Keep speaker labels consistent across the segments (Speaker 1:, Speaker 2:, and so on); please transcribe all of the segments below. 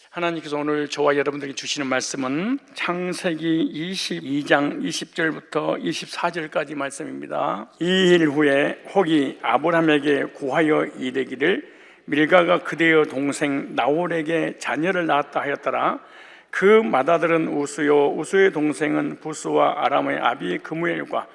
Speaker 1: 하나님께서 오늘 저와 여러분들에게 주시는 말씀은 창세기 22장 20절부터 24절까지 말씀입니다. 이 일 후에 혹이 아브라함에게 고하여 이르기를 밀가가 그대의 동생 나홀에게 자녀를 낳았다 하였더라. 그 맏아들은 우스요 우스의 동생은 부스와 아람의 아비 그무엘과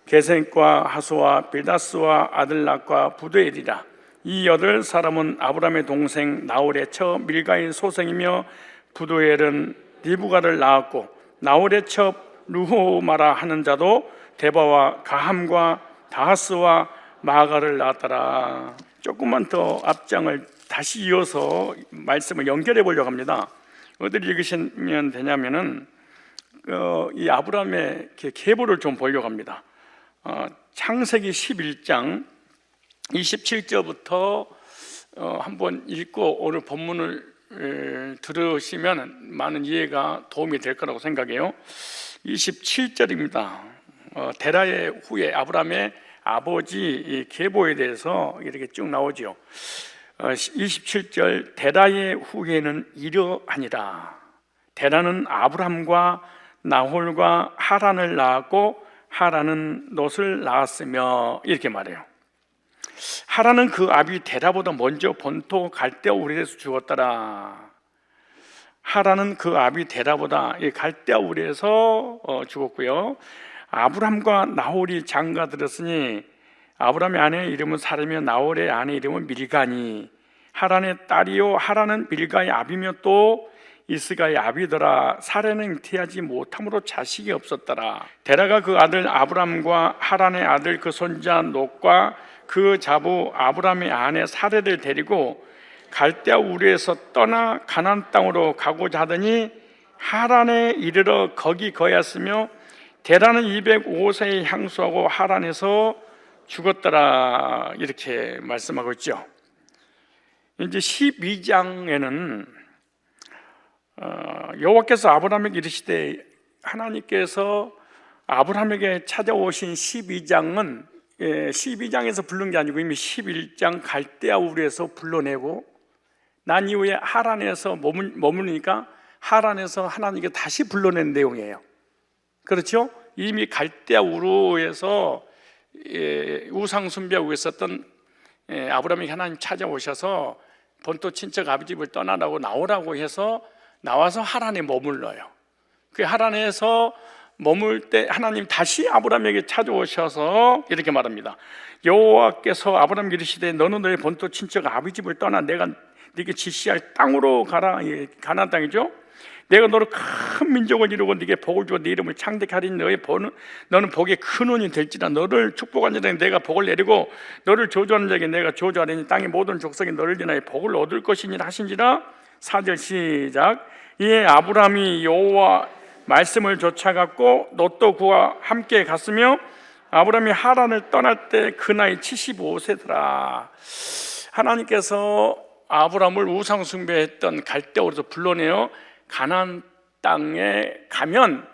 Speaker 1: 게셈과 하수와 빌다스와 아들락과 부드엘이라. 이 8사람은 아브라함의 동생 나홀의 처 밀가의 소생이며 부드엘은 리브가를 낳았고 나홀의 처 루호마라 하는 자도 데바와 가함과 다하스와 마가를 낳았더라. 조금만 더 앞장을 다시 이어서 말씀을 연결해 보려고 합니다. 어디를 읽으시면 되냐면은 이 아브라함의 계보를 좀 보려고 합니다. 창세기 11장 27절부터 한번 읽고 오늘 본문을 들으시면 많은 이해가 도움이 될 거라고 생각해요. 27절입니다. 데라의 후에 아브라함의 아버지 계보에 대해서 이렇게 쭉 나오죠. 27절 데라의 후에는 이러하니라. 데라는 아브라함과 나홀과 하란을 낳았고 하란은 롯을 낳았으며 이렇게 말해요. 하란은 그 아비 데라보다 먼저 본토 갈대아 우리에서 죽었더라. 하란은 그 아비 데라보다 갈대아 우리에서 죽었고요. 아브람과 나홀이 장가들었으니 아브람의 아내의 이름은 사라며 나홀의 아내의 이름은 밀가니 하란의 딸이요 하란은 밀가의 아비며 또 이스가의 아비더라. 사라는 잉태하지 못함으로 자식이 없었더라. 데라가 그 아들 아브람과 하란의 아들 그 손자 롯과 그 자부 아브람의 아내 사레를 데리고 갈대아 우르에서 떠나 가나안 땅으로 가고자 하더니 하란에 이르러 거기 거하였으며 데라는 205세에 향수하고 하란에서 죽었더라. 이렇게 말씀하고 있죠. 이제 12장에는 여호와께서 아브라함에게 이르시되 하나님께서 아브라함에게 찾아오신 12장은 12장에서 부른 게 아니고 이미 11장 갈대아 우르에서 불러내고 난 이후에 하란에서 머무르니까 하란에서 하나님께 다시 불러낸 내용이에요. 그렇죠? 이미 갈대아 우르에서 우상 숭배하고 있었던 아브라함에게 하나님 찾아오셔서 본토 친척 아비 집을 떠나라고 나오라고 해서 나와서 하란에 머물러요. 그 하란에서 머물 때 하나님 다시 아브라함에게 찾아오셔서 이렇게 말합니다. 여호와께서 아브라함에게 이르시되 너는 너의 본토 친척 아비 집을 떠나 내가 네게 지시할 땅으로 가라. 가나안 땅이죠. 내가 너를 큰 민족을 이루고 네게 복을 주어 네 이름을 창대케 하리니 너는 복의 근원이 될지라. 너를 축복한 자에게 내가 복을 내리고 너를 저주하는 자에게 내가 저주하리니 땅의 모든 족속이 너를 인하여 복을 얻을 것이니라 하신지라. 4절 시작. 이에 아브라함이 여호와 말씀을 좇아갔고 롯도 그와 함께 갔으며 아브라함이 하란을 떠날 때 그 나이 75세더라. 하나님께서 아브라함을 우상 숭배했던 갈대아우르에서 불러내어 가나안 땅에 가면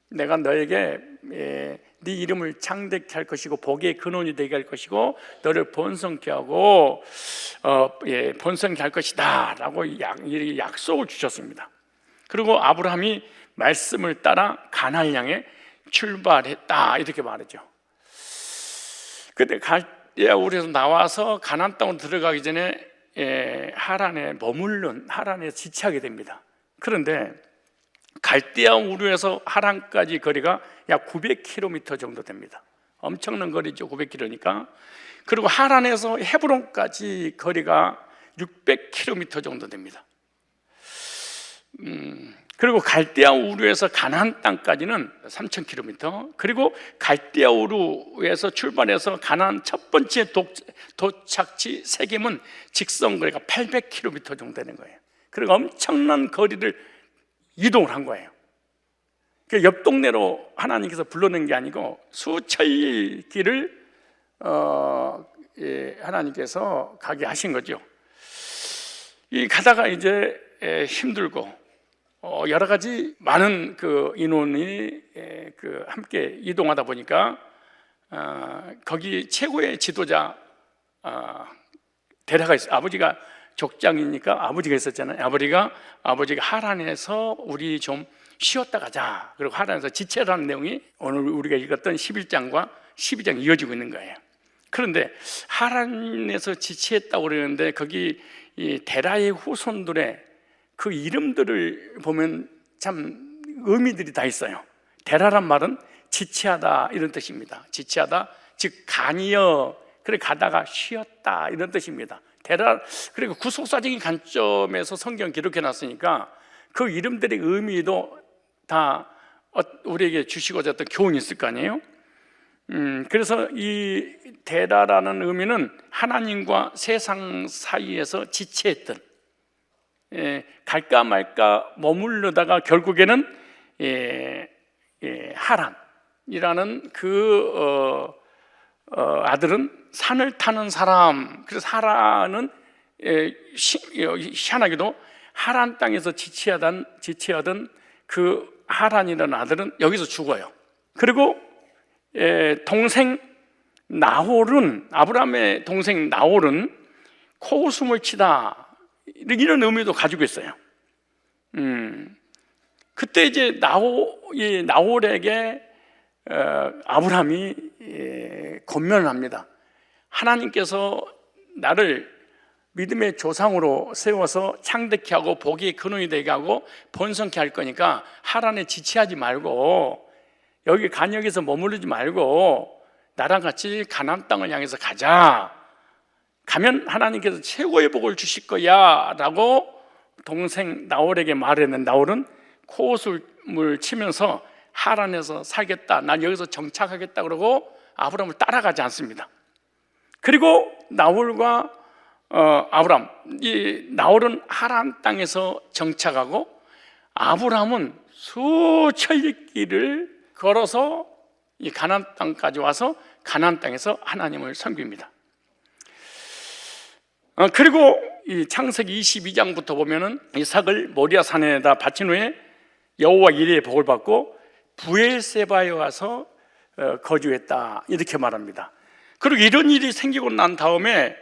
Speaker 1: 내가 너에게 네 이름을 창대케 할 것이고 복의 근원이 되게 할 것이고 너를 번성케 하고 번성케 할 것이다 라고 약속을 주셨습니다. 그리고 아브라함이 말씀을 따라 가나안을 향해 출발했다 이렇게 말하죠. 그때 갈대아 우르에서 나와서 가나안 땅으로 들어가기 전에 하란에 머무른 하란에 지체하게 됩니다. 그런데 갈대아 우르에서 하란까지 거리가 약 900km 정도 됩니다. 엄청난 거리죠. 900km니까. 그리고 하란에서 헤브론까지 거리가 600km 정도 됩니다. 그리고 갈대아 우르에서 가나안 땅까지는 3000km, 그리고 갈대아 우르에서 출발해서 가나안 첫 번째 도착지 세겜은 직선 거리가 800km 정도 되는 거예요. 그리고 엄청난 거리를 이동을 한 거예요. 옆 동네로 하나님께서 불러낸 게 아니고 수차의 길을 하나님께서 가게 하신 거죠. 이 가다가 이제 힘들고 여러 가지 많은 그 인원이 함께 이동하다 보니까 거기 최고의 지도자 데라가 있어요. 아버지가 족장이니까 아버지가 있었잖아요. 아버지가 하란에서 우리 좀 쉬었다 가자. 그리고 하란에서 지체라는 내용이 오늘 우리가 읽었던 11장과 12장이 이어지고 있는 거예요. 그런데 하란에서 지체했다고 그러는데 거기 이 데라의 후손들의 그 이름들을 보면 참 의미들이 다 있어요. 데라란 말은 지체하다 이런 뜻입니다. 지체하다, 즉 간이여, 그래 가다가 쉬었다 이런 뜻입니다. 데라, 그리고 구속사적인 관점에서 성경 기록해 놨으니까 그 이름들의 의미도 다 우리에게 주시고자 어떤 교훈이 있을 거 아니에요? 그래서 이 데라라는 의미는 하나님과 세상 사이에서 지체했던, 갈까 말까 머무르다가 결국에는 하란이라는 그 아들은 산을 타는 사람. 그래서 하란은 희한하게도 하란 땅에서 지체하던 그 하란이라는 아들은 여기서 죽어요. 그리고 동생 나홀은, 아브라함의 동생 나홀은 코웃음을 치다 이런 의미도 가지고 있어요. 그때 이제 나홀에게 아브라함이 권면을 합니다. 하나님께서 나를 믿음의 조상으로 세워서 창대케 하고 복의 근원이 되게 하고 번성케 할 거니까 하란에 지체하지 말고 여기 간역에서 머무르지 말고 나랑 같이 가나안 땅을 향해서 가자. 가면 하나님께서 최고의 복을 주실 거야 라고 동생 나홀에게 말했는데 나홀은 코웃음을 치면서 하란에서 살겠다, 난 여기서 정착하겠다 그러고 아브라함을 따라가지 않습니다. 그리고 나홀과 이 나홀은 하란 땅에서 정착하고 아브라함은 수천리 길을 걸어서 이 가나안 땅까지 와서 가나안 땅에서 하나님을 섬깁니다. 그리고 이 창세기 22장부터 보면은 이삭을 모리아 산에다 바친 후에 여호와 이레의 복을 받고 브엘세바에 와서 거주했다 이렇게 말합니다. 그리고 이런 일이 생기고 난 다음에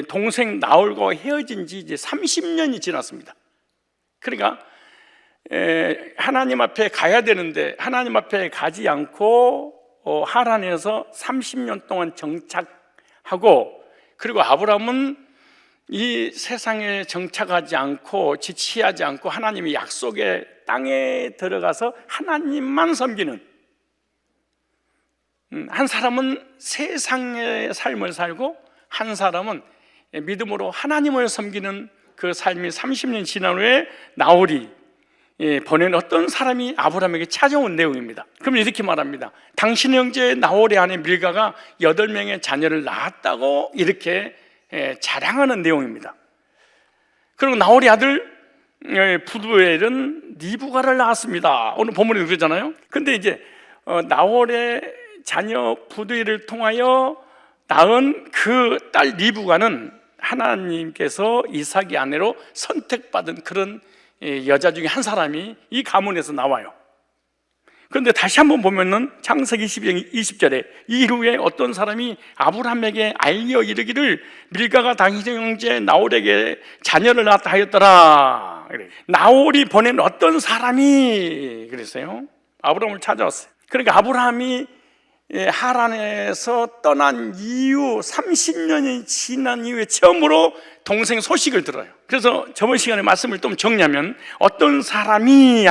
Speaker 1: 동생 나홀과 헤어진 지 이제 30년이 지났습니다. 그러니까 하나님 앞에 가야 되는데 하나님 앞에 가지 않고 하란에서 30년 동안 정착하고, 그리고 아브라함은 이 세상에 정착하지 않고 지체하지 않고 하나님의 약속의 땅에 들어가서 하나님만 섬기는, 한 사람은 세상의 삶을 살고 한 사람은 믿음으로 하나님을 섬기는 그 삶이 30년 지난 후에 나홀이 보낸 어떤 사람이 아브라함에게 찾아온 내용입니다. 그럼 이렇게 말합니다. 당신의 형제 나홀의 아내 밀가가 8명의 자녀를 낳았다고 이렇게 자랑하는 내용입니다. 그리고 나홀의 아들 부두엘은 리브가를 낳았습니다. 오늘 본문에 그러잖아요. 근데 이제 나홀의 자녀 부두엘을 통하여 낳은 그 딸 리브가는 하나님께서 이삭의 아내로 선택받은 그런 여자 중에 한 사람이 이 가문에서 나와요. 그런데 다시 한번 보면은 창세기 20절에 이후에 어떤 사람이 아브라함에게 알려 이르기를 밀가가 당신의 형제 나홀에게 자녀를 낳았다 하였더라. 나홀이 보낸 어떤 사람이 그랬어요. 아브라함을 찾아왔어요. 그러니까 아브라함이 하란에서 떠난 이후 30년이 지난 이후에 처음으로 동생 소식을 들어요. 그래서 저번 시간에 말씀을 좀 정리하면 어떤 사람이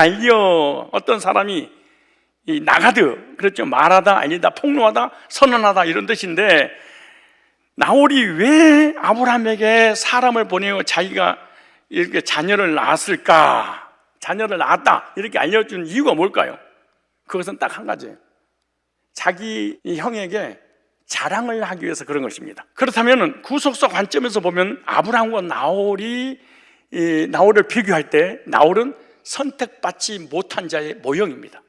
Speaker 1: 이 나가드, 그렇죠. 말하다, 알리다, 폭로하다, 선언하다 이런 뜻인데, 나홀이 왜 아브라함에게 사람을 보내어 자기가 이렇게 자녀를 낳았을까? 자녀를 낳았다 이렇게 알려준 이유가 뭘까요? 그것은 딱 한 가지예요. 자기 형에게 자랑을 하기 위해서 그런 것입니다. 그렇다면 구속사 관점에서 보면 아브라함과 나홀을 비교할 때 나홀은 선택받지 못한 자의 모형입니다.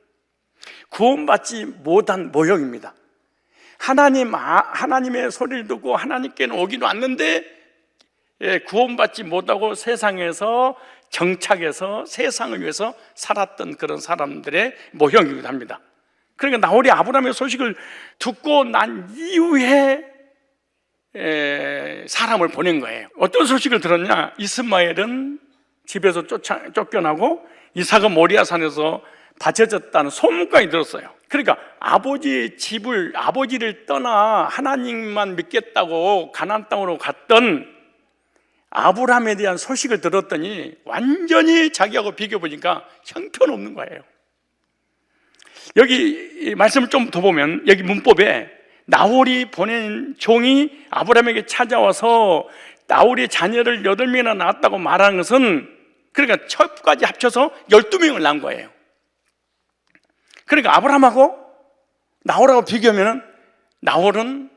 Speaker 1: 구원받지 못한 모형입니다. 하나님의 소리를 듣고 하나님께는 오기는 왔는데 구원받지 못하고 세상에서 정착해서 세상을 위해서 살았던 그런 사람들의 모형이기도 합니다. 그러니까 나홀이 아브라함의 소식을 듣고 난 이후에 사람을 보낸 거예요. 어떤 소식을 들었냐? 이스마엘은 집에서 쫓겨나고 이삭은 모리아산에서 바쳐졌다는 소문까지 들었어요. 그러니까 아버지를 떠나 하나님만 믿겠다고 가나안 땅으로 갔던 아브라함에 대한 소식을 들었더니 완전히 자기하고 비교해보니까 형편없는 거예요. 여기 말씀을 좀 더 보면 여기 문법에 나홀이 보낸 종이 아브라함에게 찾아와서 나홀이 자녀를 8명이나 낳았다고 말하는 것은 그러니까 첩까지 합쳐서 12명을 낳은 거예요. 그러니까 아브라함하고 나홀하고 비교하면 나홀은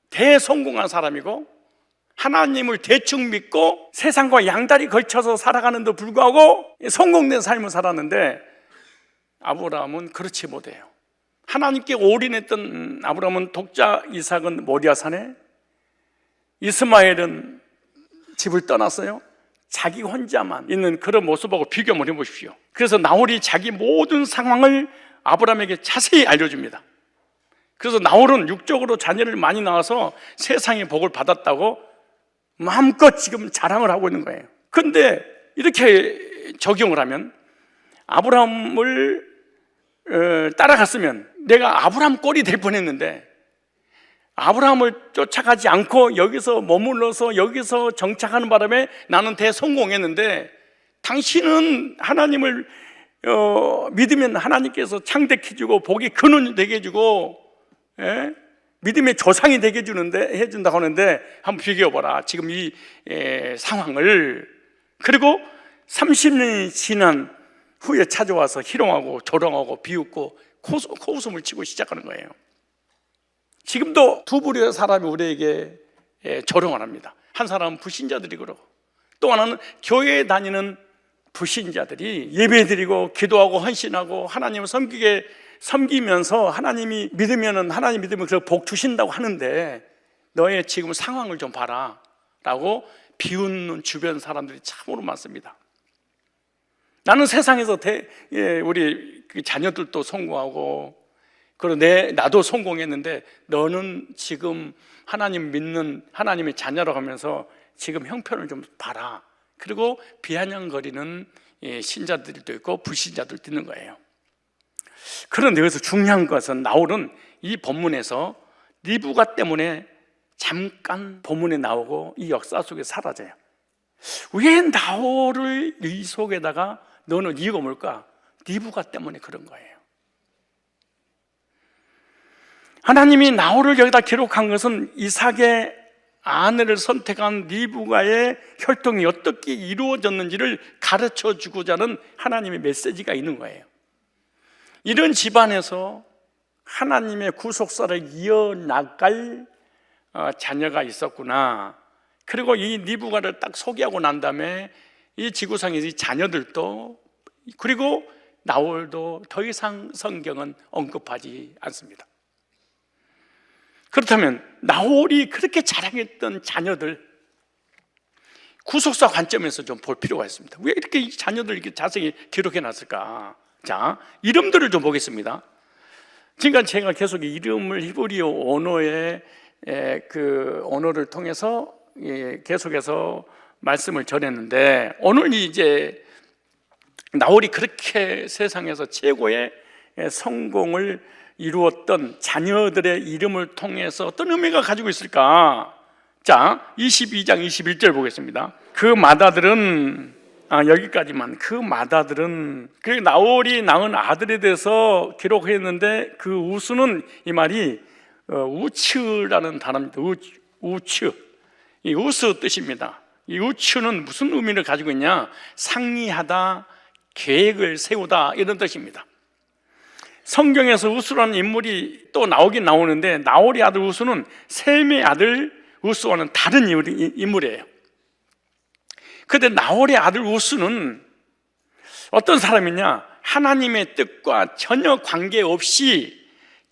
Speaker 1: 대성공한 사람이고 하나님을 대충 믿고 세상과 양다리 걸쳐서 살아가는데 불구하고 성공된 삶을 살았는데 아브라함은 그렇지 못해요. 하나님께 올인했던 아브라함은 독자 이삭은 모리아산에, 이스마엘은 집을 떠났어요. 자기 혼자만 있는 그런 모습하고 비교 한번 해보십시오. 그래서 나홀이 자기 모든 상황을 아브라함에게 자세히 알려줍니다. 그래서 나홀은 육적으로 자녀를 많이 낳아서 세상의 복을 받았다고 마음껏 지금 자랑을 하고 있는 거예요. 그런데 이렇게 적용을 하면 아브라함을 따라갔으면 내가 아브라함 꼴이 될 뻔했는데 아브라함을 쫓아가지 않고 여기서 머물러서 여기서 정착하는 바람에 나는 대성공했는데 당신은 하나님을 믿으면 하나님께서 창대해주고 복이 근원이 되게 해주고 믿음의 조상이 되게 해준다고 하는데 한번 비교해봐라. 지금 이 상황을. 그리고 30년이 지난 후에 찾아와서 희롱하고 조롱하고 비웃고 코웃음을 치고 시작하는 거예요. 지금도 두 부류의 사람이 우리에게 조롱을 합니다. 한 사람은 불신자들이 그러고 또 하나는 교회에 다니는 불신자들이 예배드리고 기도하고 헌신하고 하나님을 섬기면서 하나님이 믿으면 하나님 믿으면 그래서 복 주신다고 하는데 너의 지금 상황을 좀 봐라 라고 비웃는 주변 사람들이 참으로 많습니다. 나는 세상에서 우리 자녀들도 성공하고 그리고 나도 성공했는데 너는 지금 하나님 믿는 하나님의 자녀라고 하면서 지금 형편을 좀 봐라. 그리고 비아냥거리는 신자들도 있고 불신자들도 있는 거예요. 그런데 여기서 중요한 것은 나홀은 이 본문에서 리브가 때문에 잠깐 본문에 나오고 이 역사 속에 사라져요. 왜 나홀을 이 속에다가 넣는 이유가 뭘까? 리브가 때문에 그런 거예요. 하나님이 나홀을 여기다 기록한 것은 이삭의 아내를 선택한 리브가의 혈통이 어떻게 이루어졌는지를 가르쳐 주고자 하는 하나님의 메시지가 있는 거예요. 이런 집안에서 하나님의 구속사를 이어나갈 자녀가 있었구나. 그리고 이 리브가를 딱 소개하고 난 다음에 이 지구상의 이 자녀들도 그리고 나홀도 더 이상 성경은 언급하지 않습니다. 그렇다면 나홀이 그렇게 자랑했던 자녀들 구속사 관점에서 좀 볼 필요가 있습니다. 왜 이렇게 이 자녀들 이렇게 자세히 기록해 놨을까? 자, 이름들을 좀 보겠습니다. 지금까지 제가 계속 이름을 히브리어 언어의 그 언어를 통해서 계속해서 말씀을 전했는데 오늘 이제 나홀이 그렇게 세상에서 최고의 성공을 이루었던 자녀들의 이름을 통해서 어떤 의미가 가지고 있을까? 자, 22장 21절 보겠습니다. 그 마다들은 여기까지만. 그 마다들은 그 나홀이 낳은 아들에 대해서 기록했는데 그 우스는 이 말이 우츠라는 단어입니다. 우츠. 이 우스 뜻입니다. 이 우츠는 무슨 의미를 가지고 있냐? 상의하다, 계획을 세우다 이런 뜻입니다. 성경에서 우스라는 인물이 또 나오긴 나오는데 나홀의 아들 우스는 셈의 아들 우스와는 다른 인물이에요. 그런데 나홀의 아들 우스는 어떤 사람이냐? 하나님의 뜻과 전혀 관계없이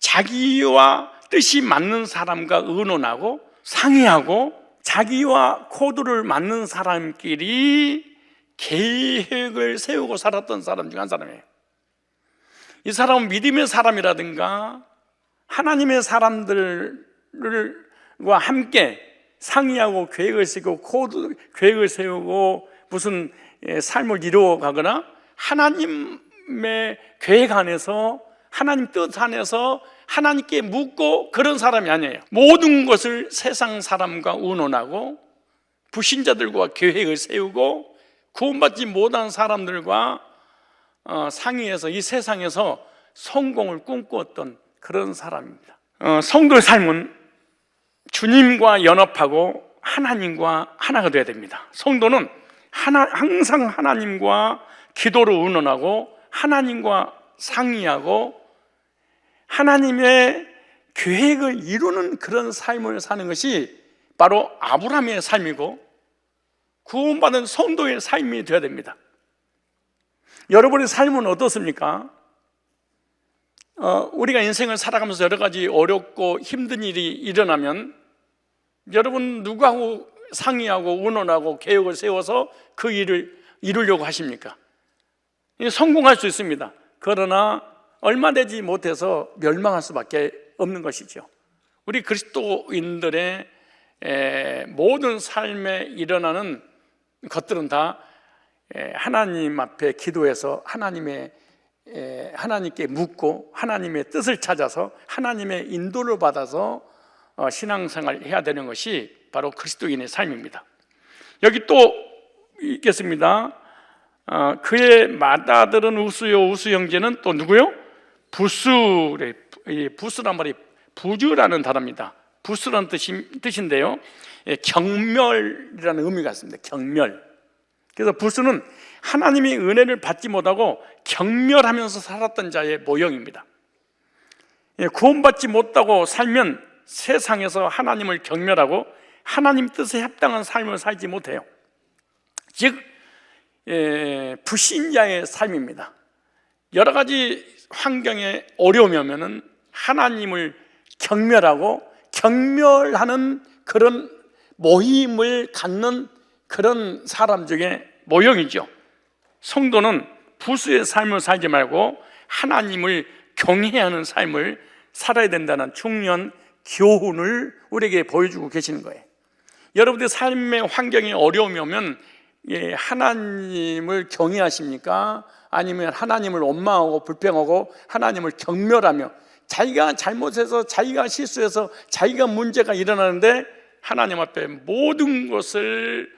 Speaker 1: 자기와 뜻이 맞는 사람과 의논하고 상의하고 자기와 코드를 맞는 사람끼리 계획을 세우고 살았던 사람 중 한 사람이에요. 이 사람은 믿음의 사람이라든가 하나님의 사람들과 함께 상의하고 계획을 세우고 코드 계획을 세우고 무슨 삶을 이루어 가거나 하나님의 계획 안에서 하나님 뜻 안에서 하나님께 묻고 그런 사람이 아니에요. 모든 것을 세상 사람과 의논하고 불신자들과 계획을 세우고 구원받지 못한 사람들과 상의해서 이 세상에서 성공을 꿈꾸었던 그런 사람입니다. 성도의 삶은 주님과 연합하고 하나님과 하나가 되어야 됩니다. 성도는 항상 하나님과 기도로 의논하고 하나님과 상의하고 하나님의 계획을 이루는 그런 삶을 사는 것이 바로 아브라함의 삶이고 구원받은 성도의 삶이 되어야 됩니다. 여러분의 삶은 어떻습니까? 우리가 인생을 살아가면서 여러 가지 어렵고 힘든 일이 일어나면 여러분 누구하고 상의하고 의논하고 계획을 세워서 그 일을 이루려고 하십니까? 성공할 수 있습니다. 그러나 얼마 되지 못해서 멸망할 수밖에 없는 것이죠. 우리 그리스도인들의 모든 삶에 일어나는 것들은 다 하나님 앞에 기도해서 하나님께 묻고 하나님의 뜻을 찾아서 하나님의 인도를 받아서 신앙생활을 해야 되는 것이 바로 그리스도인의 삶입니다. 여기 또 있겠습니다. 그의 맏아들은 우스요, 우스 형제는 또 누구요? 부스래. 부스란 말이 부주라는 단어입니다. 부스라는 뜻인데요, 경멸이라는 의미가 있습니다. 경멸. 그래서 부스는 하나님의 은혜를 받지 못하고 경멸하면서 살았던 자의 모형입니다. 구원받지 못하고 살면 세상에서 하나님을 경멸하고 하나님 뜻에 합당한 삶을 살지 못해요. 즉 불신자의 삶입니다. 여러 가지 환경에 어려움이 오면은 하나님을 경멸하는 그런 모임을 갖는 그런 사람 중에 모형이죠. 성도는 부수의 삶을 살지 말고 하나님을 경외하는 삶을 살아야 된다는 중요한 교훈을 우리에게 보여주고 계시는 거예요. 여러분들 삶의 환경에 어려움이 오면 하나님을 경외하십니까? 아니면 하나님을 원망하고 불평하고 하나님을 경멸하며 자기가 잘못해서 자기가 실수해서 자기가 문제가 일어나는데 하나님 앞에 모든 것을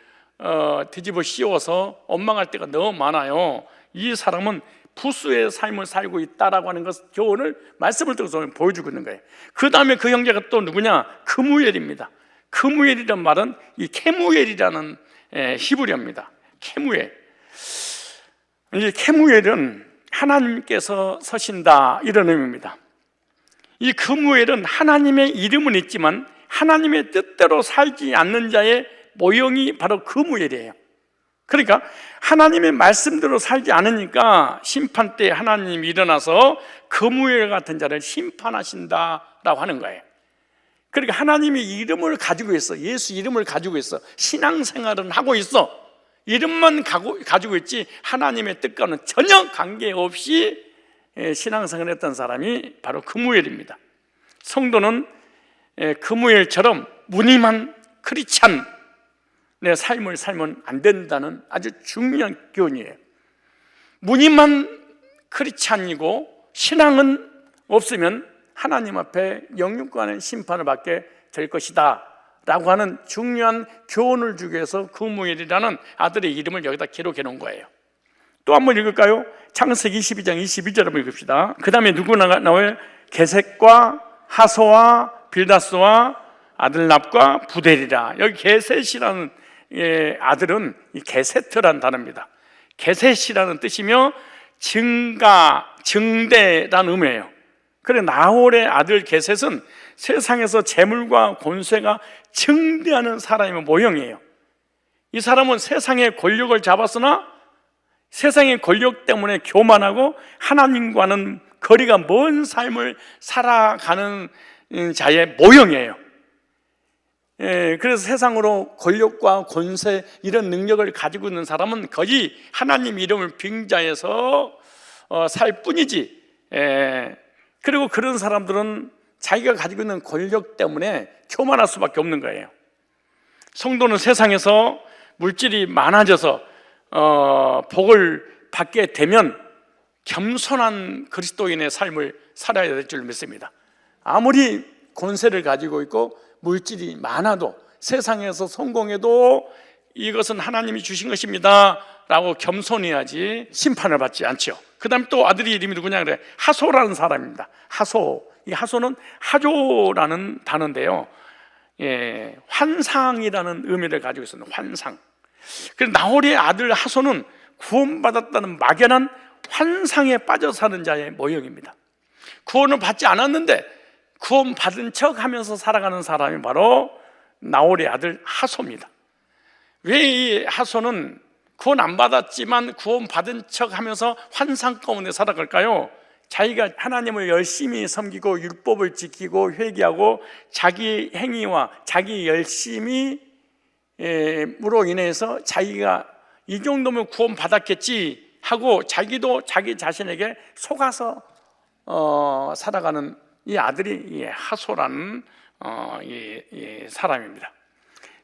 Speaker 1: 뒤집어 씌워서 원망할 때가 너무 많아요. 이 사람은 부수의 삶을 살고 있다라고 하는 것 교훈을 말씀을 통해서 보여주고 있는 거예요. 그 다음에 그 형제가 또 누구냐? 크무엘입니다. 크무엘이란 말은 이 케무엘이라는 히브리어입니다. 케무엘. 이 케무엘은 하나님께서 서신다 이런 의미입니다. 이 크무엘은 하나님의 이름은 있지만 하나님의 뜻대로 살지 않는 자의 모형이 바로 크무엘이에요. 그러니까 하나님의 말씀대로 살지 않으니까 심판 때 하나님이 일어나서 크무엘 같은 자를 심판하신다라고 하는 거예요. 그러니까 하나님의 이름을 가지고 있어. 예수 이름을 가지고 있어. 신앙생활은 하고 있어. 이름만 가지고 있지 하나님의 뜻과는 전혀 관계없이 신앙생활을 했던 사람이 바로 크무엘입니다. 성도는 크무엘처럼 무늬만 크리스찬 내 삶을 살면 안 된다는 아주 중요한 교훈이에요. 무늬만 크리스찬이고 신앙은 없으면 하나님 앞에 영육간의 심판을 받게 될 것이다 라고 하는 중요한 교훈을 주기 위해서 크무엘이라는 아들의 이름을 여기다 기록해 놓은 거예요. 또 한번 읽을까요? 창세기 22장 22절 한번 읽읍시다. 그 다음에 누구 나와요? 게셋과 하소와 빌다스와 아들납과 부델이라. 여기 게셋이라는 아들은 게세트라는 단어입니다. 게셋이라는 뜻이며 증대라는 의미예요. 그래 나홀의 아들 게셋은 세상에서 재물과 권세가 증대하는 사람의 모형이에요. 이 사람은 세상의 권력을 잡았으나 세상의 권력 때문에 교만하고 하나님과는 거리가 먼 삶을 살아가는 자의 모형이에요. 그래서 세상으로 권력과 권세 이런 능력을 가지고 있는 사람은 거의 하나님 이름을 빙자해서 살 뿐이지. 그리고 그런 사람들은 자기가 가지고 있는 권력 때문에 교만할 수밖에 없는 거예요. 성도는 세상에서 물질이 많아져서 복을 받게 되면 겸손한 그리스도인의 삶을 살아야 될 줄 믿습니다. 아무리 권세를 가지고 있고 물질이 많아도 세상에서 성공해도 이것은 하나님이 주신 것입니다 라고 겸손해야지 심판을 받지 않죠. 그 다음에 또 아들이 이름이 누구냐 그래? 하소라는 사람입니다. 하소. 이 하소는 하조라는 단어인데요, 환상이라는 의미를 가지고 있습니다. 환상. 그래서 나홀의 아들 하소는 구원받았다는 막연한 환상에 빠져 사는 자의 모형입니다. 구원을 받지 않았는데 구원 받은 척 하면서 살아가는 사람이 바로 나홀의 아들 하소입니다. 왜 이 하소는 구원 안 받았지만 구원 받은 척 하면서 환상 가운데 살아갈까요? 자기가 하나님을 열심히 섬기고 율법을 지키고 회개하고 자기 행위와 자기 열심히 으로 인해서 자기가 이 정도면 구원 받았겠지 하고 자기도 자기 자신에게 속아서 살아가는 이 아들이 하소라는 이 사람입니다.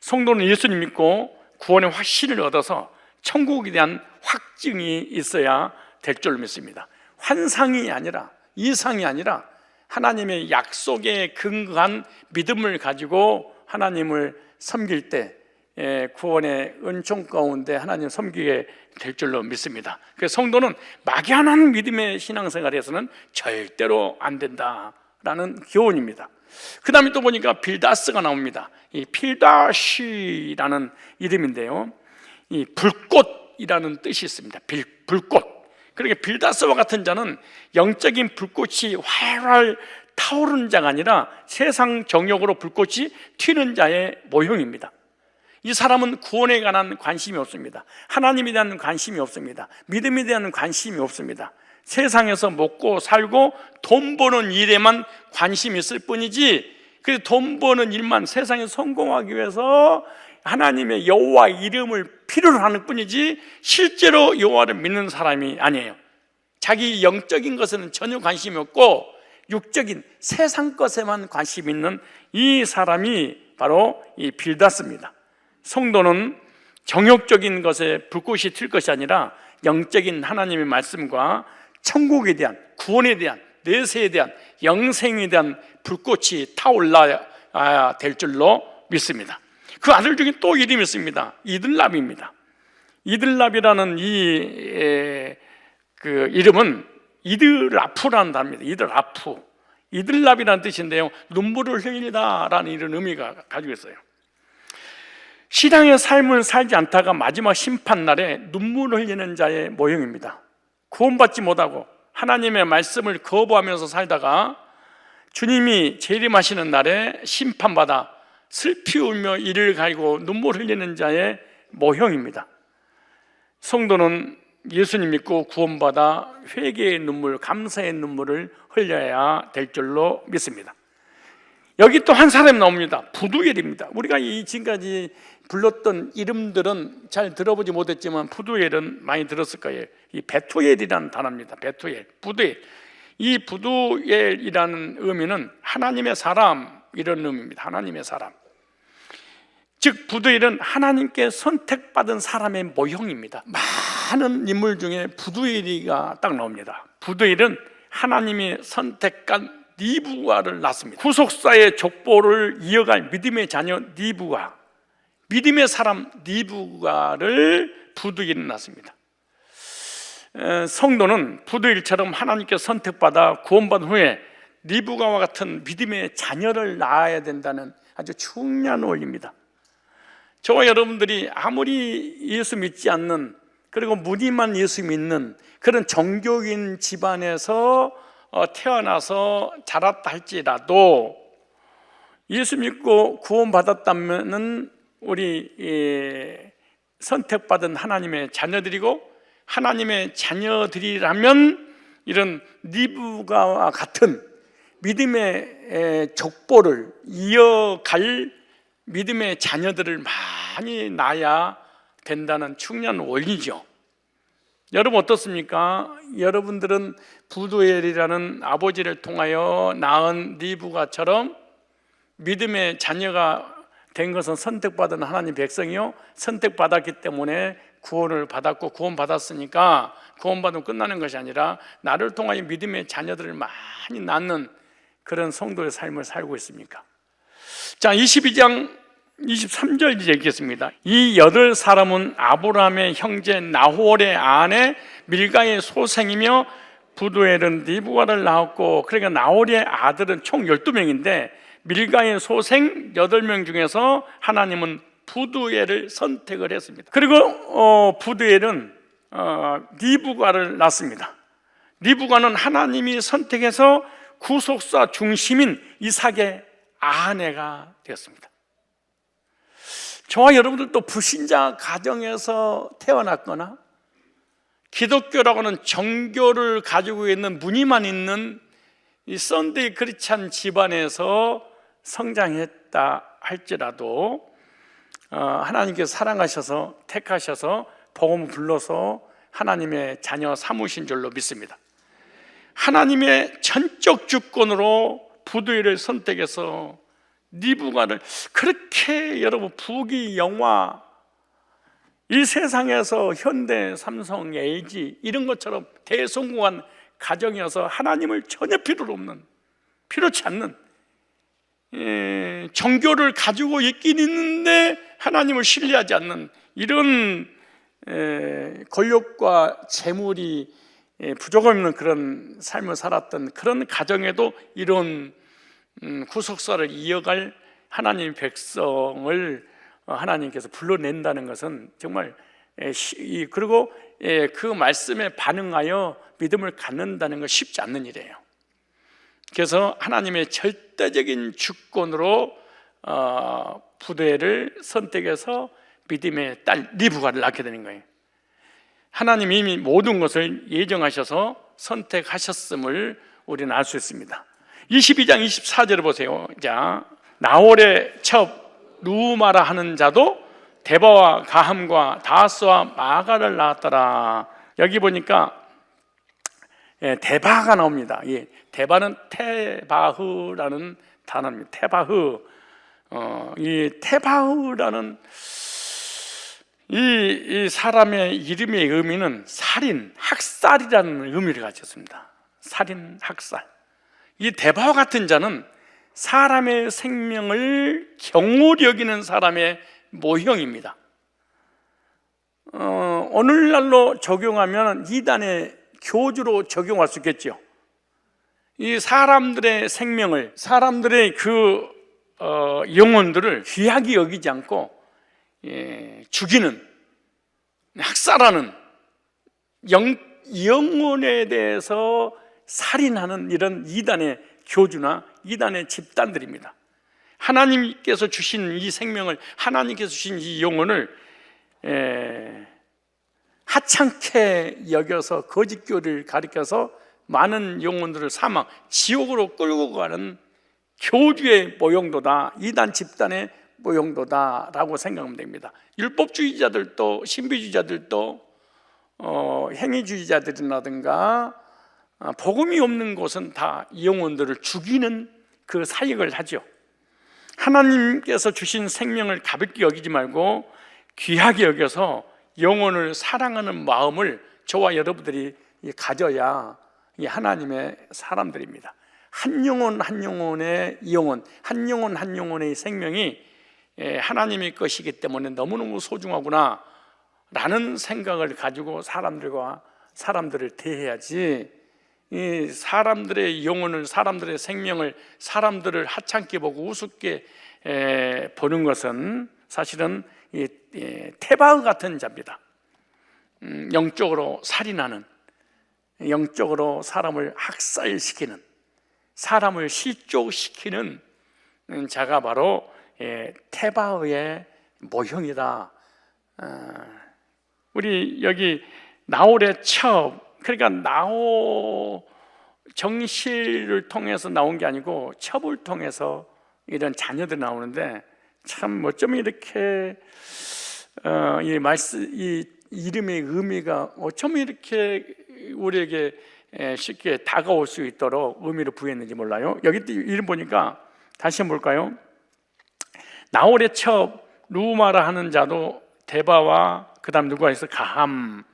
Speaker 1: 성도는 예수님 믿고 구원의 확신을 얻어서 천국에 대한 확증이 있어야 될 줄 믿습니다. 환상이 아니라, 이상이 아니라 하나님의 약속에 근거한 믿음을 가지고 하나님을 섬길 때 구원의 은총 가운데 하나님 섬기게 될 줄로 믿습니다. 그래서 성도는 막연한 믿음의 신앙생활에서는 절대로 안 된다라는 교훈입니다. 그 다음에 또 보니까 빌다스가 나옵니다. 이 필다시라는 이름인데요, 이 불꽃이라는 뜻이 있습니다. 불꽃. 그러니까 빌다스와 같은 자는 영적인 불꽃이 활활 타오르는 자가 아니라 세상 정욕으로 불꽃이 튀는 자의 모형입니다. 이 사람은 구원에 관한 관심이 없습니다. 하나님에 대한 관심이 없습니다. 믿음에 대한 관심이 없습니다. 세상에서 먹고 살고 돈 버는 일에만 관심이 있을 뿐이지, 그래서 돈 버는 일만 세상에 성공하기 위해서 하나님의 여호와 이름을 필요로 하는 뿐이지 실제로 여호와를 믿는 사람이 아니에요. 자기 영적인 것에는 전혀 관심이 없고 육적인 세상 것에만 관심 있는 이 사람이 바로 이 빌다스입니다. 성도는 정욕적인 것에 불꽃이 튈 것이 아니라 영적인 하나님의 말씀과 천국에 대한, 구원에 대한, 내세에 대한, 영생에 대한 불꽃이 타올라야 될 줄로 믿습니다. 그 아들 중에 또 이름이 있습니다. 이들랍입니다. 이들랍이라는 그 이름은 이드라프라는 단어입니다. 이드라프. 이들랍이라는 뜻인데요, 눈물을 흘리다라는 이런 의미가 가지고 있어요. 신앙의 삶을 살지 않다가 마지막 심판날에 눈물을 흘리는 자의 모형입니다. 구원받지 못하고 하나님의 말씀을 거부하면서 살다가 주님이 재림하시는 날에 심판받아 슬피 울며 이를 갈고 눈물 흘리는 자의 모형입니다. 성도는 예수님 믿고 구원받아 회개의 눈물, 감사의 눈물을 흘려야 될 줄로 믿습니다. 여기 또 한 사람이 나옵니다. 부두엘입니다. 우리가 이 지금까지 불렀던 이름들은 잘 들어보지 못했지만 부두엘은 많이 들었을 거예요. 이 베투엘이라는 단어입니다. 베투엘, 부두엘. 이 부두엘이라는 의미는 하나님의 사람, 이런 의미입니다. 하나님의 사람. 즉 부두엘은 하나님께 선택받은 사람의 모형입니다. 많은 인물 중에 부두엘이가 딱 나옵니다. 부두엘은 하나님이 선택한 니브가를 낳습니다. 후속사의 족보를 이어갈 믿음의 자녀 니브가, 믿음의 사람 니브가를 부두엘이 낳습니다. 성도는 부두엘처럼 하나님께 선택받아 구원받은 후에 니브가와 같은 믿음의 자녀를 낳아야 된다는 아주 중요한 원리입니다. 저와 여러분들이 아무리 예수 믿지 않는, 그리고 무늬만 예수 믿는 그런 정교인 집안에서 태어나서 자랐다 할지라도 예수 믿고 구원받았다면 우리 선택받은 하나님의 자녀들이고, 하나님의 자녀들이라면 이런 니브가와 같은 믿음의 족보를 이어갈 믿음의 자녀들을 많이 낳아야 된다는 중요한 원리죠. 여러분 어떻습니까? 여러분들은 부두엘이라는 아버지를 통하여 낳은 니브가처럼 믿음의 자녀가 된 것은 선택받은 하나님 백성이요, 선택받았기 때문에 구원을 받았고, 구원받았으니까 구원받으면 끝나는 것이 아니라 나를 통하여 믿음의 자녀들을 많이 낳는 그런 성도의 삶을 살고 있습니까? 자, 22장 23절 이제 읽겠습니다. 이 8사람은 아브라함의 형제 나홀의 아내 밀가의 소생이며 부두엘은 리브가를 낳았고, 그러니까 나홀의 아들은 총 12명인데 밀가의 소생 8명 중에서 하나님은 부두엘을 선택을 했습니다. 그리고 부두엘은 리브가를 낳습니다. 리브가는 하나님이 선택해서 구속사 중심인 이삭의 아내가 되었습니다. 저와 여러분들도 불신자 가정에서 태어났거나 기독교라고 하는 정교를 가지고 있는 무늬만 있는 이 썬데이 크리스찬 집안에서 성장했다 할지라도 하나님께서 사랑하셔서 택하셔서 복음을 불러서 하나님의 자녀 삼으신 줄로 믿습니다. 하나님의 전적 주권으로 부두엘을 선택해서 리브가를, 그렇게 여러분 부귀 영화, 이 세상에서 현대, 삼성, LG 이런 것처럼 대성공한 가정이어서 하나님을 전혀 필요치 않는 정교를 가지고 있긴 있는데 하나님을 신뢰하지 않는 이런 권력과 재물이 부족함 없는 그런 삶을 살았던 그런 가정에도 이런 구속사를 이어갈 하나님의 백성을 하나님께서 불러낸다는 것은 정말, 그리고 그 말씀에 반응하여 믿음을 갖는다는 건 쉽지 않는 일이에요. 그래서 하나님의 절대적인 주권으로 부두엘을 선택해서 믿음의 딸 리브가를 낳게 되는 거예요. 하나님이 이미 모든 것을 예정하셔서 선택하셨음을 우리는 알 수 있습니다. 22장 24절을 보세요. 자, 나홀의 첩 루마라 하는 자도 데바와 가함과 다스와 마가를 낳았더라. 여기 보니까 데바가 나옵니다. 데바는 테바흐라는 단어입니다. 테바흐. 이 테바흐라는 이 사람의 이름의 의미는 살인, 학살이라는 의미를 가졌습니다. 살인, 학살. 이 데바와 같은 자는 사람의 생명을 경홀히 여기는 사람의 모형입니다. 오늘날로 적용하면 이단의 교주로 적용할 수 있겠죠. 이 사람들의 생명을, 사람들의 그 영혼들을 귀하게 여기지 않고 죽이는, 학살하는, 영혼에 대해서 살인하는 이런 이단의 교주나 이단의 집단들입니다. 하나님께서 주신 이 생명을, 하나님께서 주신 이 영혼을 하찮게 여겨서 거짓교를 가리켜서 많은 영혼들을 사망, 지옥으로 끌고 가는 교주의 모형도다, 이단 집단의 모형도다라고 생각하면 됩니다. 율법주의자들도, 신비주의자들도, 행위주의자들이라든가 복음이 없는 곳은 다 영혼들을 죽이는 그 사역을 하죠. 하나님께서 주신 생명을 가볍게 여기지 말고 귀하게 여겨서 영혼을 사랑하는 마음을 저와 여러분들이 가져야 이 하나님의 사람들입니다. 한 영혼 한 영혼의 영혼, 한 영혼 한 영혼의 생명이 하나님의 것이기 때문에 너무너무 소중하구나 라는 생각을 가지고 사람들을 대해야지, 이 사람들의 영혼을, 사람들의 생명을, 사람들을 하찮게 보고 우습게 보는 것은 사실은 테바흐 같은 자입니다. 영적으로 살인하는, 영적으로 사람을 학살시키는, 사람을 실족시키는 자가 바로 테바흐의 모형이다. 우리 여기 나홀의 첩, 그러니까 나홀 정실을 통해서 나온 게 아니고 첩을 통해서 이런 자녀들이 나오는데, 참 어쩌면 이렇게 이 이름의 의미가 어쩌면 이렇게 우리에게 쉽게 다가올 수 있도록 의미를 부여했는지 몰라요. 여기 이름 보니까 다시 한번 볼까요? 나홀의 첩 루마라 하는 자도 데바와 그다음 누가 있어? 가함.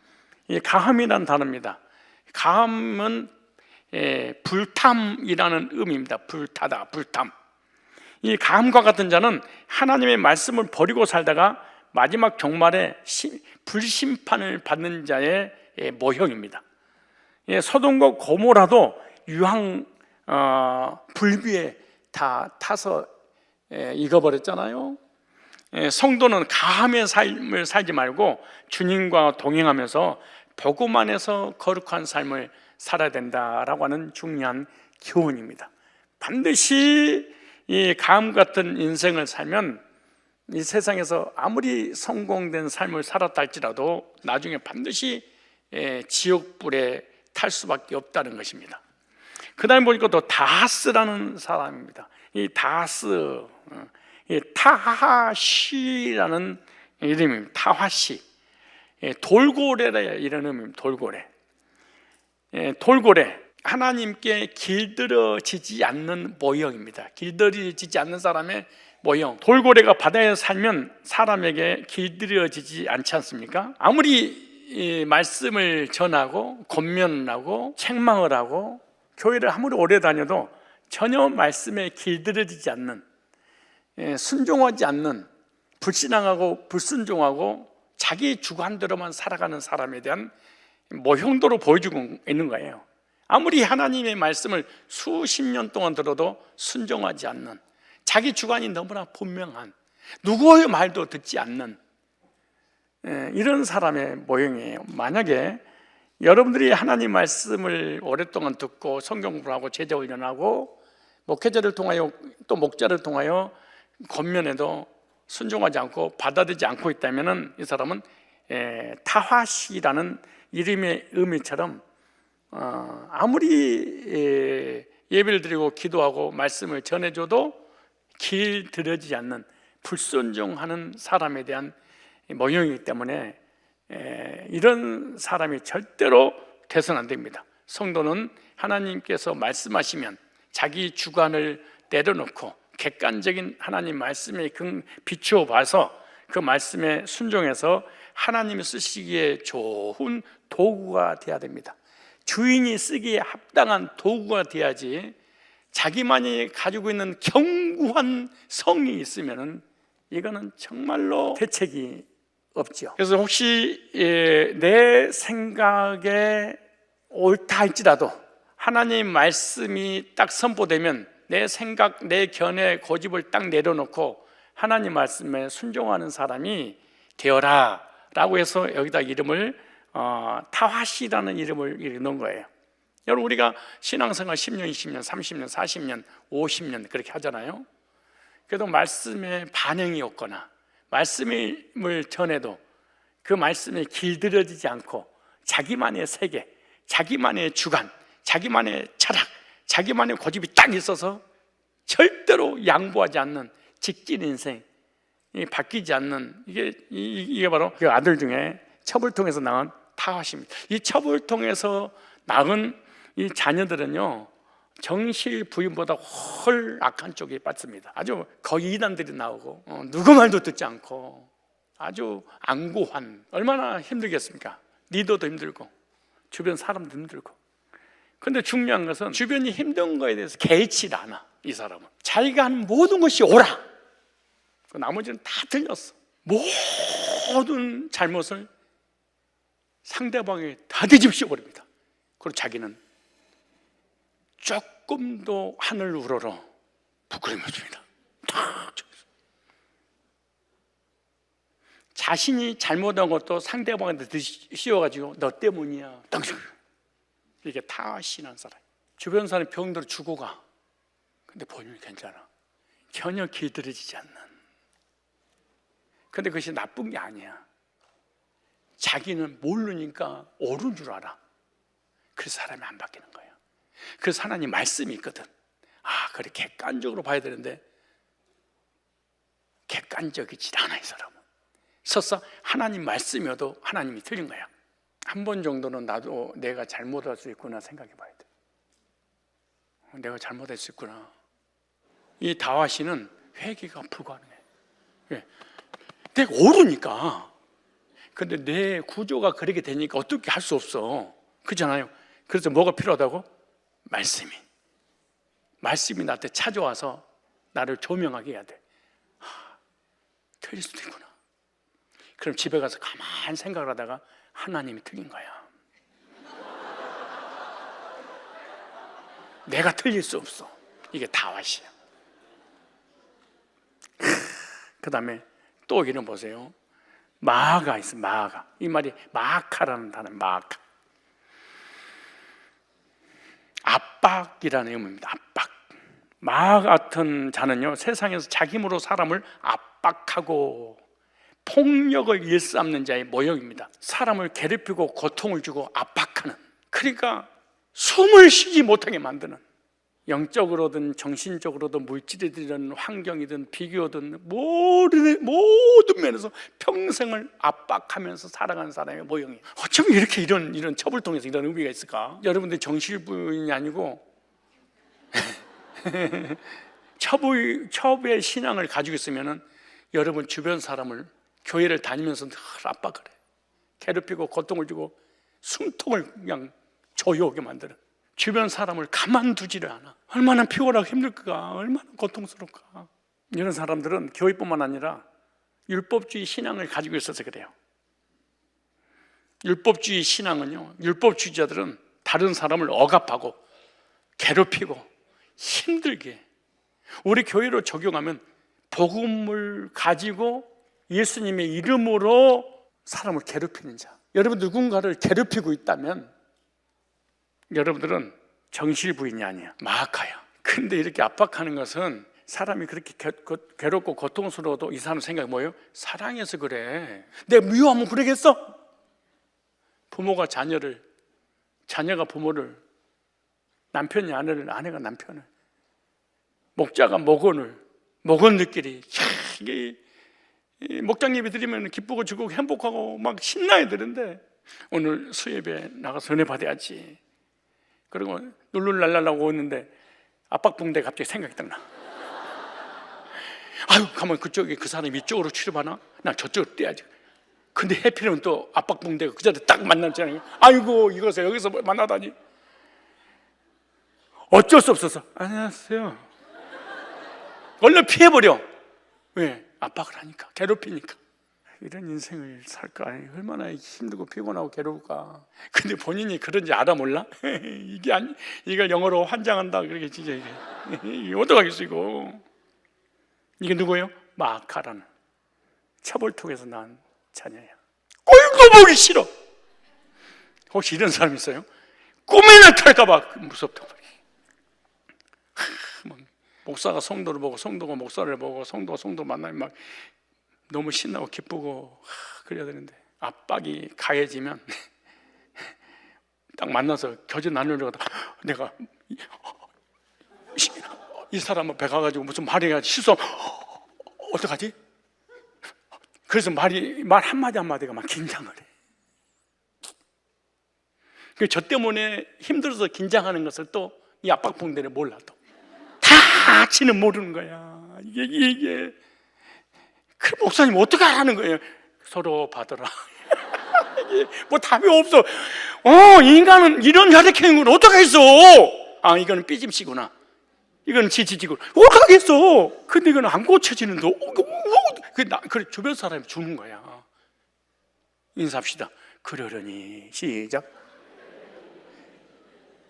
Speaker 1: 이 가함이라는 단어입니다. 가함은 불탐이라는 의미입니다. 불타다, 불탐. 이 가함과 같은 자는 하나님의 말씀을 버리고 살다가 마지막 종말에 불심판을 받는 자의 모형입니다. 소돔과 고모라도 유황 불비에 다 타서 익어버렸잖아요. 성도는 가함의 삶을 살지 말고 주님과 동행하면서 복음 안에서 거룩한 삶을 살아야 된다라고 하는 중요한 교훈입니다. 반드시 이 가함 같은 인생을 살면 이 세상에서 아무리 성공된 삶을 살았다 할지라도 나중에 반드시 지옥불에 탈 수밖에 없다는 것입니다. 그 다음에 보니까 또 다하스라는 사람입니다. 이 다하스, 타하시라는 이름입니다. 타하시, 돌고래라 이런 의미입니다. 돌고래. 돌고래, 하나님께 길들여지지 않는 모형입니다. 길들여지지 않는 사람의 모형. 돌고래가 바다에 살면 사람에게 길들여지지 않지 않습니까? 아무리 말씀을 전하고 권면하고 책망을 하고 교회를 아무리 오래 다녀도 전혀 말씀에 길들여지지 않는, 순종하지 않는, 불신앙하고 불순종하고 자기 주관대로만 살아가는 사람에 대한 모형도로 보여주고 있는 거예요. 아무리 하나님의 말씀을 수십 년 동안 들어도 순종하지 않는, 자기 주관이 너무나 분명한, 누구의 말도 듣지 않는 이런 사람의 모형이에요. 만약에 여러분들이 하나님 말씀을 오랫동안 듣고 성경 공부를 하고 제자 훈련하고 목회자를 통하여 또 목자를 통하여 권면해도 순종하지 않고 받아들이지 않고 있다면 이 사람은 타화시라는 이름의 의미처럼 아무리 예배를 드리고 기도하고 말씀을 전해줘도 길들여지지 않는 불순종하는 사람에 대한 모형이기 때문에 이런 사람이 절대로 돼서는 안 됩니다. 성도는 하나님께서 말씀하시면 자기 주관을 내려놓고 객관적인 하나님 말씀에 비추어 봐서 그 말씀에 순종해서 하나님이 쓰시기에 좋은 도구가 되어야 됩니다. 주인이 쓰기에 합당한 도구가 돼야지 자기만이 가지고 있는 견고한 성이 있으면 이거는 정말로 대책이 없죠. 그래서 혹시 내 생각에 옳다 할지라도 하나님 말씀이 딱 선포되면 내 생각, 내 견해, 고집을 딱 내려놓고 하나님 말씀에 순종하는 사람이 되어라 라고 해서 여기다 이름을 타화시라는 이름을 넣은 거예요. 여러분, 우리가 신앙생활 10년, 20년, 30년, 40년, 50년 그렇게 하잖아요. 그래도 말씀에 반응이 없거나 말씀을 전해도 그 말씀에 길들여지지 않고 자기만의 세계, 자기만의 주관, 자기만의 철학, 자기만의 고집이 딱 있어서 절대로 양보하지 않는 직진 인생, 바뀌지 않는 이게 바로 그 아들 중에 첩을 통해서 낳은 타화시입니다. 이 첩을 통해서 낳은 이 자녀들은요, 정실 부인보다 훨 악한 쪽에 빠집니다. 아주 거의 이단들이 나오고 누구 말도 듣지 않고 아주 안고한, 얼마나 힘들겠습니까? 리더도 힘들고 주변 사람도 힘들고. 근데 중요한 것은 주변이 힘든 거에 대해서 개의치 않아. 이 사람은 자기가 한 모든 것이 옳아. 나머지는 다 틀렸어. 모든 잘못을 상대방에 다 뒤집어 버립니다. 그리고 자기는 조금도 하늘 우러러 부끄러움이 없습니다. 자신이 잘못한 것도 상대방한테 씌워가지고 너 때문이야, 당신. 이게 타신한 사람. 주변 사람이 병들어 죽어가. 근데 본인은 괜찮아. 전혀 길들여지지 않는. 근데 그것이 나쁜 게 아니야. 자기는 모르니까 옳은 줄 알아. 그래서 사람이 안 바뀌는 거예요. 그래서 하나님 말씀이 있거든. 그래, 객관적으로 봐야 되는데 객관적이지 않아. 이 사람은 설사 하나님 말씀이어도 하나님이 틀린 거야. 한 번 정도는 나도 내가 잘못할 수 있구나 생각해 봐야 돼. 내가 잘못할 수 있구나. 이 다윗은 회개가 불가능해. 예. 내가 오르니까. 근데 내 구조가 그렇게 되니까 어떻게 할 수 없어. 그렇잖아요. 그래서 뭐가 필요하다고? 말씀이 나한테 찾아와서 나를 조명하게 해야 돼. 틀릴 수도 있구나. 그럼 집에 가서 가만히 생각을 하다가 하나님이 틀린 거야. 내가 틀릴 수 없어. 이게 다윗이야. 그 다음에 또 이름 보세요. 마아가 있어. 마아가. 이 말이 마아카라는 단어. 마아카. 압박이라는 의미입니다. 압박. 마아 같은 자는요, 세상에서 자기 힘으로 사람을 압박하고 폭력을 일삼는 자의 모형입니다. 사람을 괴롭히고 고통을 주고 압박하는, 그러니까 숨을 쉬지 못하게 만드는, 영적으로든 정신적으로든 물질이든 환경이든 비교든 모든 면에서 평생을 압박하면서 살아가는 사람의 모형이에요. 어쩜 이렇게 이런 첩을 통해서 이런 의미가 있을까? 여러분들 정신부인이 아니고 첩의 신앙을 가지고 있으면 여러분 주변 사람을, 교회를 다니면서 늘 압박을 해. 괴롭히고 고통을 주고 숨통을 그냥 조여오게 만드는, 주변 사람을 가만두지를 않아. 얼마나 피곤하고 힘들까, 얼마나 고통스러울까. 이런 사람들은 교회뿐만 아니라 율법주의 신앙을 가지고 있어서 그래요. 율법주의 신앙은요, 율법주의자들은 다른 사람을 억압하고 괴롭히고 힘들게, 우리 교회로 적용하면 복음을 가지고 예수님의 이름으로 사람을 괴롭히는 자. 여러분 누군가를 괴롭히고 있다면 여러분들은 정실부인이 아니야, 마아카야. 근데 이렇게 압박하는 것은 사람이 그렇게 괴롭고 고통스러워도 이 사람 생각이 뭐예요? 사랑해서 그래. 내가 미워하면 그러겠어? 부모가 자녀를, 자녀가 부모를, 남편이 아내를, 아내가 남편을, 목자가 목원들끼리 이게 목장님이 드리면 기쁘고 즐겁고 행복하고 막 신나야 되는데, 오늘 수협에 나가서 은혜 받아야지, 그리고 룰룰랄랄라고 오는데 압박붕대 갑자기 생각이 딱 나. 아유, 가면 그쪽에 그 사람이 이쪽으로 치료받나? 나 저쪽으로 뛰어야지. 근데 해피는 또 압박붕대가 그 자리에 딱 만났잖아요. 아이고, 이것을 여기서 만나다니. 어쩔 수 없어서 안녕하세요. 얼른 피해버려. 왜? 압박을 하니까, 괴롭히니까. 이런 인생을 살까? 얼마나 힘들고 피곤하고 괴로울까? 근데 본인이 그런지 알아 몰라? 이걸 영어로 환장한다 그렇게 진짜 이게 어떡하겠어 이거? 이게 누구예요? 마아카라는 첩을 통해서 낳은 자녀야. 꼴도 보기 싫어. 혹시 이런 사람 있어요? 꿈에 나타날까봐 무섭다고. 목사가 성도를 보고 성도가 목사를 보고 성도가 성도 만나면 막 너무 신나고 기쁘고 그래야 되는데, 압박이 가해지면 딱 만나서 교제 나누려고 내가 이 사람 앞에 가가지고 무슨 말해야지 실수하면 어떡하지? 그래서 말 한마디가 막 긴장을 해. 저 때문에 힘들어서 긴장하는 것을 또 이 압박붕대를 몰라도 다치는 모르는 거야. 이게 그 목사님 어떻게 하라는 거예요? 서로 받아라. 뭐 답이 없어. 인간은 이런 혈액형인 걸 어떻게 했어? 이거는 삐짐씨구나, 이거는 지지지구나, 어떡하겠어? 근데 이거는 안 고쳐지는데 그래, 주변 사람이 주는 거야. 인사합시다. 그러려니. 시작.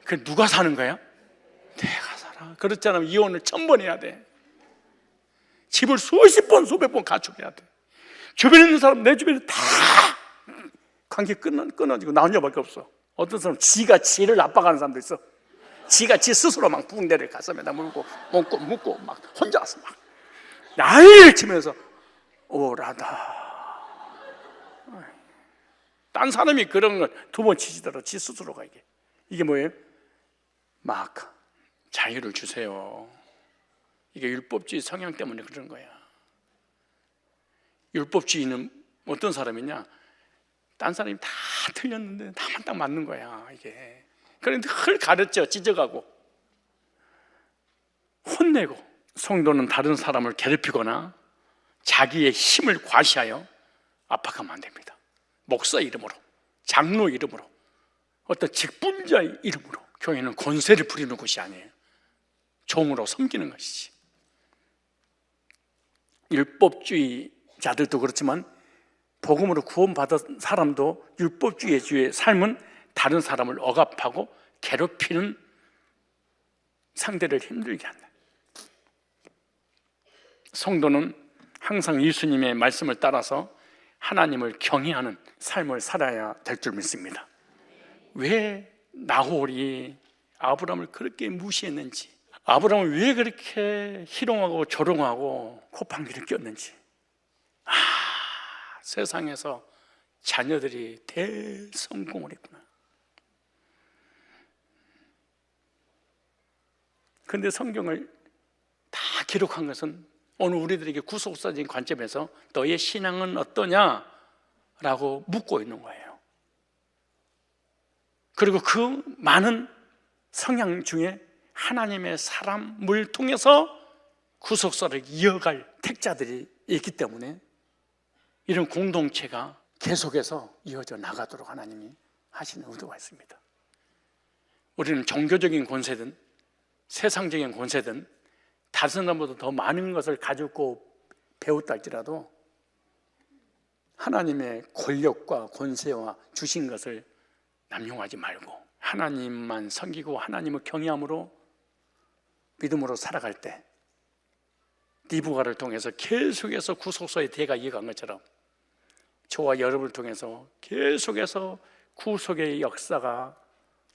Speaker 1: 그 누가 사는 거야? 내가 살아. 그렇지 않으면 이혼을 1000번 해야 돼. 집을 수십 번 수백 번 가축해야 돼. 주변에 있는 사람, 내 주변에 다 관계 끊어지고 나 혼자밖에 없어. 어떤 사람은 지가 지를 압박하는 사람도 있어. 지가 지 스스로 막 붕대를 가슴에다 물고 묶고 막 혼자서 막 난리를 치면서 오라다. 딴 사람이 그런 걸 2번 치시더라도 지 스스로가 이게 뭐예요? 마아카. 자유를 주세요. 이게 율법주의 성향 때문에 그런 거야. 율법주의는 어떤 사람이냐? 딴 사람이 다 틀렸는데 나만 딱 맞는 거야 이게. 그런데 늘 가르쳐, 찢어가고 혼내고. 성도는 다른 사람을 괴롭히거나 자기의 힘을 과시하여 압박하면 안 됩니다. 목사 이름으로, 장로 이름으로, 어떤 직분자의 이름으로. 교회는 권세를 부리는 곳이 아니에요. 종으로 섬기는 것이지. 율법주의자들도 그렇지만 복음으로 구원받은 사람도 율법주의의 삶은 다른 사람을 억압하고 괴롭히는, 상대를 힘들게 한다. 성도는 항상 예수님의 말씀을 따라서 하나님을 경외하는 삶을 살아야 될 줄 믿습니다. 왜 나홀이 아브라함을 그렇게 무시했는지, 아브라함을 왜 그렇게 희롱하고 조롱하고 콧방귀를 꼈는지, 세상에서 자녀들이 대성공을 했구나. 그런데 성경을 다 기록한 것은 오늘 우리들에게 구속사적인 관점에서 너의 신앙은 어떠냐라고 묻고 있는 거예요. 그리고 그 많은 성향 중에 하나님의 사람을 통해서 구속사를 이어갈 택자들이 있기 때문에 이런 공동체가 계속해서 이어져 나가도록 하나님이 하시는 의도가 있습니다. 우리는 종교적인 권세든 세상적인 권세든 다른 사람보다 더 많은 것을 가지고 배웠다 할지라도 하나님의 권력과 권세와 주신 것을 남용하지 말고 하나님만 섬기고 하나님을 경외함으로 믿음으로 살아갈 때 리브가를 통해서 계속해서 구속사의 대가 이어간 것처럼 저와 여러분을 통해서 계속해서 구속의 역사가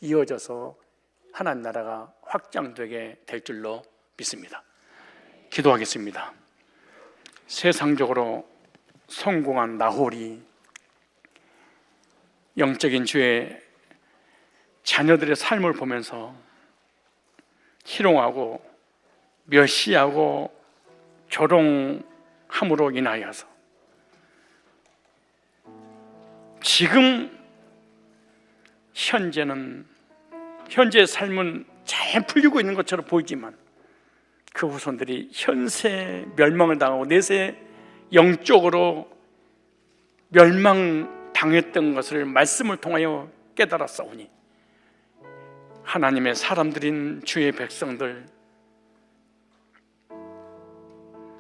Speaker 1: 이어져서 하나님 나라가 확장되게 될 줄로 믿습니다. 기도하겠습니다. 세상적으로 성공한 나홀이 영적인 주의 자녀들의 삶을 보면서 희롱하고 멸시하고 조롱함으로 인하여서 지금 현재의 삶은 잘 풀리고 있는 것처럼 보이지만 그 후손들이 현세 멸망을 당하고 내세 영적으로 멸망당했던 것을 말씀을 통하여 깨달았사오니 하나님의 사람들인 주의 백성들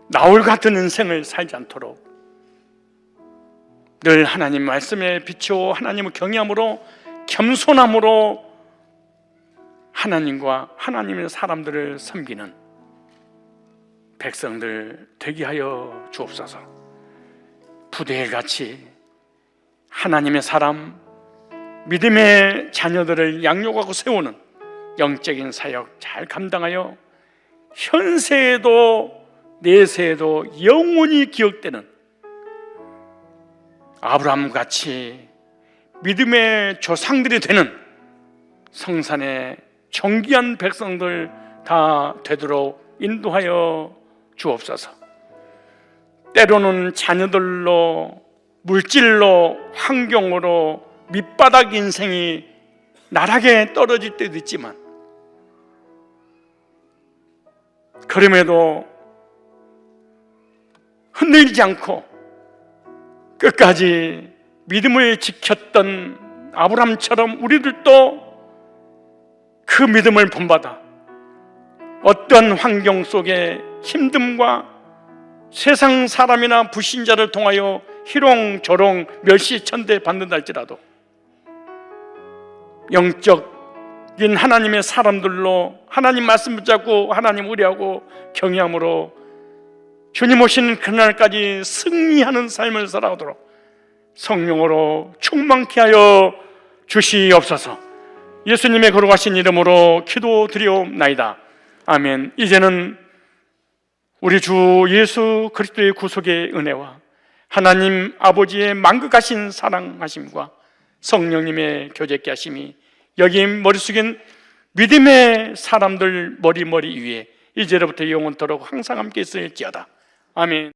Speaker 1: 나홀 같은 인생을 살지 않도록 늘 하나님 말씀에 비추어 하나님을 경외함으로 겸손함으로 하나님과 하나님의 사람들을 섬기는 백성들 되게 하여 주옵소서. 부대같이 하나님의 사람, 믿음의 자녀들을 양육하고 세우는 영적인 사역 잘 감당하여 현세에도 내세에도 영원히 기억되는 아브라함같이 믿음의 조상들이 되는 성산의 존귀한 백성들 다 되도록 인도하여 주옵소서. 때로는 자녀들로, 물질로, 환경으로 밑바닥 인생이 나락에 떨어질 때도 있지만 그럼에도 흔들리지 않고 끝까지 믿음을 지켰던 아브라함처럼 우리들도 그 믿음을 본받아 어떤 환경 속에 힘듦과 세상 사람이나 불신자를 통하여 희롱, 조롱, 멸시, 천대 받는다 할지라도 영적인 하나님의 사람들로 하나님 말씀 붙잡고 하나님 의뢰하고 경외함으로 주님 오시는 그날까지 승리하는 삶을 살아가도록 성령으로 충만케 하여 주시옵소서. 예수님의 거룩하신 이름으로 기도드리옵나이다. 아멘. 이제는 우리 주 예수 그리스도의 구속의 은혜와 하나님 아버지의 만극하신 사랑하심과 성령님의 교제케 하심이 여기 머리 숙인 믿음의 사람들 머리 위에 이제로부터 영원토록 항상 함께 있을지어다. 아멘.